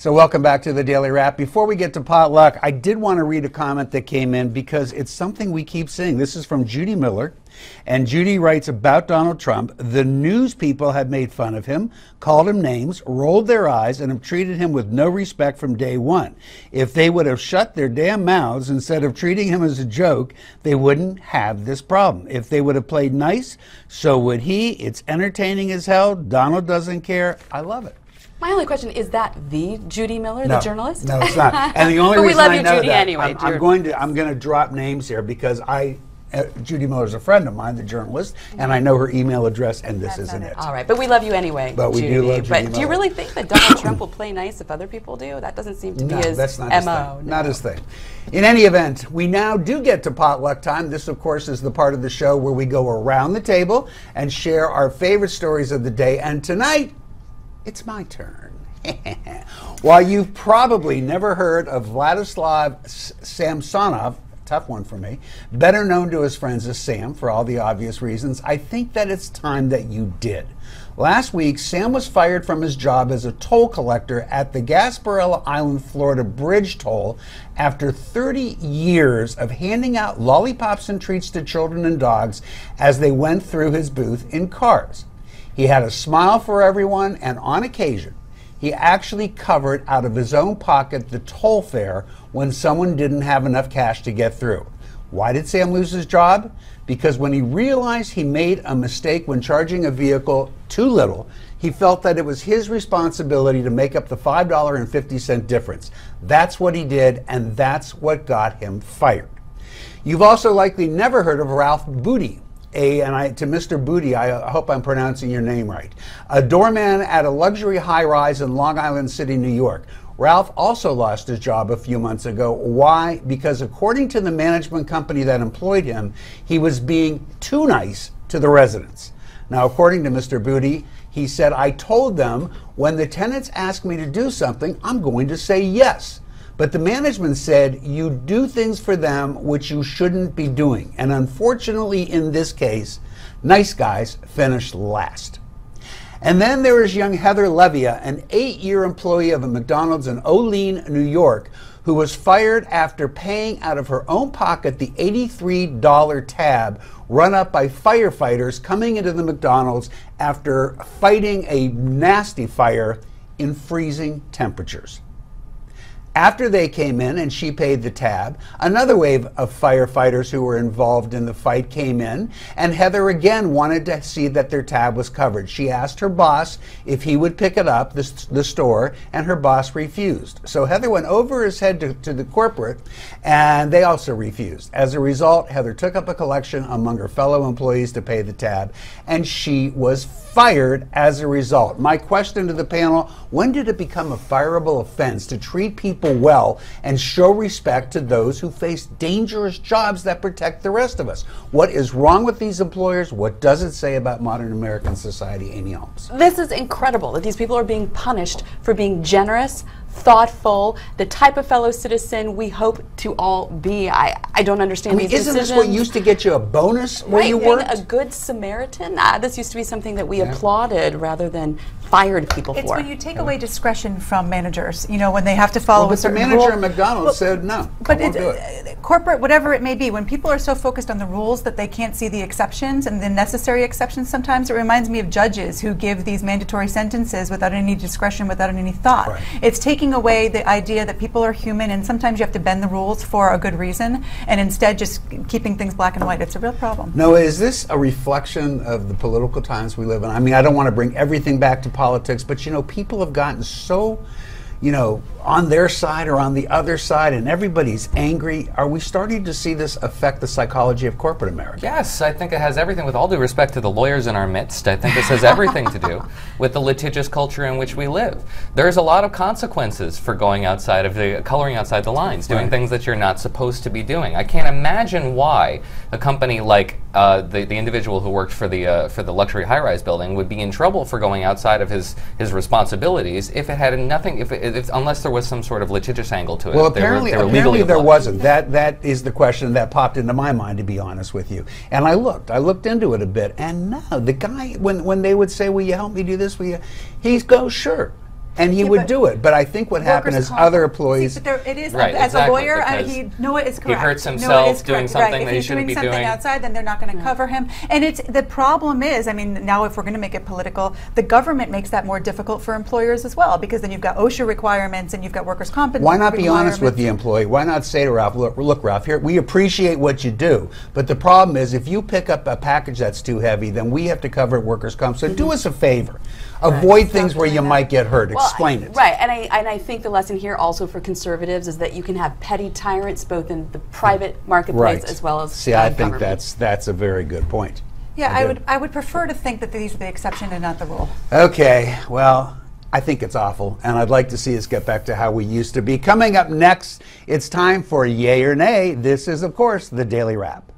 So welcome back to the Daily Wrap. Before we get to potluck, I did want to read a comment that came in because it's something we keep seeing. This is from Judy Miller, and Judy writes about Donald Trump. The news people have made fun of him, called him names, rolled their eyes, and have treated him with no respect from day one. If they would have shut their damn mouths instead of treating him as a joke, they wouldn't have this problem. If they would have played nice, so would he. It's entertaining as hell. Donald doesn't care. I love it. My only question is that the Judy Miller, the journalist? No, it's not. And the only but reason we love I you, know Judy, that, anyway. I'm going to drop names here because Judy Miller's a friend of mine, the journalist, and I know her email address, and this isn't it. All right, but we love you anyway, but we Judy. do love Judy But Miller. do you really think that Donald Trump will play nice if other people do? That doesn't seem to be his that's not MO. His thing. Not his thing. In any event, we now do get to potluck time. This, of course, is the part of the show where we go around the table and share our favorite stories of the day. And tonight, it's my turn. While you've probably never heard of Vladislav Samsonov, tough one for me, better known to his friends as Sam for all the obvious reasons, I think that it's time that you did. Last week, Sam was fired from his job as a toll collector at the Gasparilla Island, Florida bridge toll after 30 years of handing out lollipops and treats to children and dogs as they went through his booth in cars. He had a smile for everyone, and on occasion, he actually covered out of his own pocket the toll fare when someone didn't have enough cash to get through. Why did Sam lose his job? Because when he realized he made a mistake when charging a vehicle too little, he felt that it was his responsibility to make up the $5.50 difference. That's what he did, and that's what got him fired. You've also likely never heard of Ralph Booty. To Mr. Booty, I hope I'm pronouncing your name right, a doorman at a luxury high-rise in Long Island City, New York. Ralph also lost his job a few months ago. Why? Because according to the management company that employed him, he was being too nice to the residents. Now, according to Mr. Booty, he said, I told them when the tenants ask me to do something, I'm going to say yes. But the management said you do things for them which you shouldn't be doing. And unfortunately, in this case, nice guys finished last. And then there is young Heather Levia, an 8-year employee of a McDonald's in Olean, New York, who was fired after paying out of her own pocket the $83 tab run up by firefighters coming into the McDonald's after fighting a nasty fire in freezing temperatures. After they came in and she paid the tab, another wave of firefighters who were involved in the fight came in, and Heather again wanted to see that their tab was covered. She asked her boss if he would pick it up, the store, and her boss refused. So Heather went over his head to the corporate, and they also refused. As a result, Heather took up a collection among her fellow employees to pay the tab, and she was fired as a result. My question to the panel, when did it become a fireable offense to treat people well and show respect to those who face dangerous jobs that protect the rest of us? What is wrong with these employers? What does it say about modern American society? Amy Holmes. This is incredible that these people are being punished for being generous, thoughtful, the type of fellow citizen we hope to all be. I don't understand these decisions. Isn't this what used to get you a bonus where you worked? A good Samaritan? This used to be something that we applauded rather than fired people it's for. When you take away discretion from managers, you know, when they have to follow a certain rule. The manager at McDonald's said no. But corporate, whatever it may be, when people are so focused on the rules that they can't see the exceptions and the necessary exceptions, sometimes it reminds me of judges who give these mandatory sentences without any discretion, without any thought. Right. It's taking away the idea that people are human, and sometimes you have to bend the rules for a good reason, and instead just keeping things black and white. It's a real problem. Noah, is this a reflection of the political times we live in? I mean, I don't want to bring everything back to politics, but, you know, people have gotten so, you know, on their side or on the other side, and everybody's angry. Are we starting to see this affect the psychology of corporate America? Yes, I think it has everything, with all due respect to the lawyers in our midst, I think this has everything to do with the litigious culture in which we live. There's a lot of consequences for going outside of coloring outside the lines, doing things that you're not supposed to be doing. I can't imagine why a company like the individual who worked for the luxury high-rise building would be in trouble for going outside of his responsibilities if it had nothing, unless there was some sort of litigious angle to it. Well, apparently there obliged. wasn't. That is the question that popped into my mind, to be honest with you. And I looked into it a bit, and no, the guy, when they would say, will you help me do this, he goes, sure. and he Yeah, would but do it. But I think what happened Workers' is comp- other employees. See, but there, it is Right, as exactly, a lawyer. because Noah is correct. hurts Noah himself is doing correct. something Right. that If he he's shouldn't doing be something doing. outside, then they're not going to cover him. And it's the problem is, I mean, now if we're going to make it political, the government makes that more difficult for employers as well, because then you've got OSHA requirements and you've got workers' comp. Why not be honest with the requirements. employee? Why not say to Ralph, look, Ralph, here, we appreciate what you do, but the problem is if you pick up a package that's too heavy, then we have to cover workers' comp. So do us a favor. Avoid things where you might get hurt. Explain it. Right, and I think the lesson here also for conservatives is that you can have petty tyrants both in the private marketplace as well as See, I think government. that's a very good point. Yeah, I would prefer to think that these are the exception and not the rule. Okay, well, I think it's awful, and I'd like to see us get back to how we used to be. Coming up next, it's time for Yay or Nay. This is, of course, the Daily Wrap.